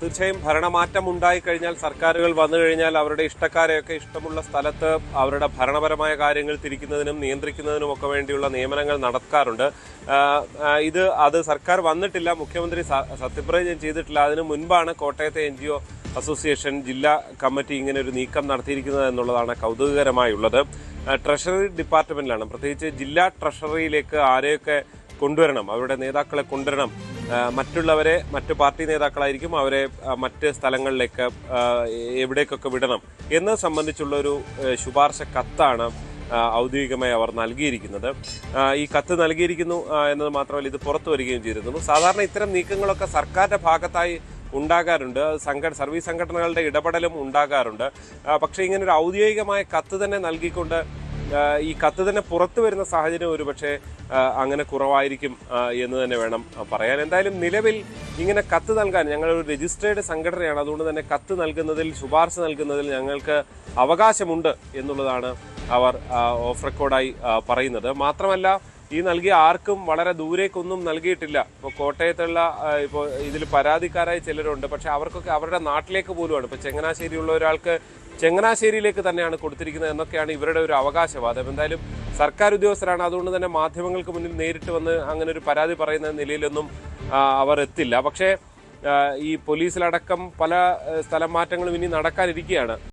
തീർച്ചയായും ഭരണമാറ്റം ഉണ്ടായി കഴിഞ്ഞാൽ, സർക്കാരുകൾ വന്നു കഴിഞ്ഞാൽ അവരുടെ ഇഷ്ടക്കാരെയൊക്കെ ഇഷ്ടമുള്ള സ്ഥലത്ത് അവരുടെ ഭരണപരമായ കാര്യങ്ങൾ തിരിക്കുന്നതിനും നിയന്ത്രിക്കുന്നതിനും ഒക്കെ വേണ്ടിയുള്ള നിയമനങ്ങൾ നടക്കാറുണ്ട്. അത് സർക്കാർ വന്നിട്ടില്ല, മുഖ്യമന്ത്രി സത്യപ്രതിജ്ഞ ചെയ്തിട്ടില്ല. അതിനു മുൻപാണ് കോട്ടയത്തെ NGO അസോസിയേഷൻ ജില്ലാ കമ്മിറ്റി ഇങ്ങനെ ഒരു നീക്കം നടത്തിയിരിക്കുന്നത് എന്നുള്ളതാണ് കൗതുകകരമായുള്ളത്. ട്രഷറി ഡിപ്പാർട്ട്മെന്റിലാണ്, പ്രത്യേകിച്ച് ജില്ലാ ട്രഷറിയിലേക്ക് ആരെയൊക്കെ കൊണ്ടുവരണം, അവരുടെ നേതാക്കളെ കൊണ്ടുവരണം, മറ്റുള്ളവരെ മറ്റു പാർട്ടി നേതാക്കളായിരിക്കും, അവരെ മറ്റ് സ്ഥലങ്ങളിലേക്ക് എവിടേക്കൊക്കെ വിടണം എന്നത് സംബന്ധിച്ചുള്ളൊരു ശുപാർശ കത്താണ് ഔദ്യോഗികമായി അവർ നൽകിയിരിക്കുന്നത്. ഈ കത്ത് നൽകിയിരിക്കുന്നു എന്നത് മാത്രമല്ല, ഇത് പുറത്തു വരികയും ചെയ്തിരുന്നു. സാധാരണ ഇത്തരം നീക്കങ്ങളൊക്കെ സർക്കാരിന്റെ ഭാഗത്തായി ഉണ്ടാകാറുണ്ട്, സർവീസ് സംഘടനകളുടെ ഇടപെടലും ഉണ്ടാകാറുണ്ട്. പക്ഷേ ഇങ്ങനൊരു ഔദ്യോഗികമായ കത്ത് തന്നെ നൽകിക്കൊണ്ട് ഈ കത്ത് തന്നെ പുറത്തു വരുന്ന സാഹചര്യം ഒരുപക്ഷെ അങ്ങനെ കുറവായിരിക്കും എന്ന് തന്നെ വേണം പറയാൻ. എന്തായാലും നിലവിൽ ഇങ്ങനെ കത്ത് നൽകാൻ, ഞങ്ങളൊരു രജിസ്ട്രേഡ് സംഘടനയാണ്, അതുകൊണ്ട് തന്നെ കത്ത് നൽകുന്നതിൽ, ശുപാർശ നൽകുന്നതിൽ ഞങ്ങൾക്ക് അവകാശമുണ്ട് എന്നുള്ളതാണ് അവർ ഓഫ് റെക്കോർഡായി പറയുന്നത്. മാത്രമല്ല, ഈ നൽകിയ ആർക്കും വളരെ ദൂരേക്കൊന്നും നൽകിയിട്ടില്ല. ഇപ്പോൾ കോട്ടയത്തുള്ള ഇപ്പോൾ ഇതിൽ പരാതിക്കാരായി ചിലരുണ്ട്, പക്ഷെ അവർക്കൊക്കെ അവരുടെ നാട്ടിലേക്ക് പോലുമാണ്. ഇപ്പോൾ ചങ്ങനാശ്ശേരിയുള്ള ഒരാൾക്ക് ചങ്ങനാശ്ശേരിയിലേക്ക് തന്നെയാണ് കൊടുത്തിരിക്കുന്നത് എന്നൊക്കെയാണ് ഇവരുടെ ഒരു അവകാശവാദം. എന്തായാലും സർക്കാർ ഉദ്യോഗസ്ഥരാണ്, അതുകൊണ്ട് തന്നെ മാധ്യമങ്ങൾക്ക് മുന്നിൽ നേരിട്ട് വന്ന് അങ്ങനെ ഒരു പരാതി പറയുന്ന നിലയിലൊന്നും അവർ എത്തില്ല. പക്ഷേ ഈ പോലീസിലടക്കം പല സ്ഥലം മാറ്റങ്ങളും ഇനി നടക്കാനിരിക്കുകയാണ്.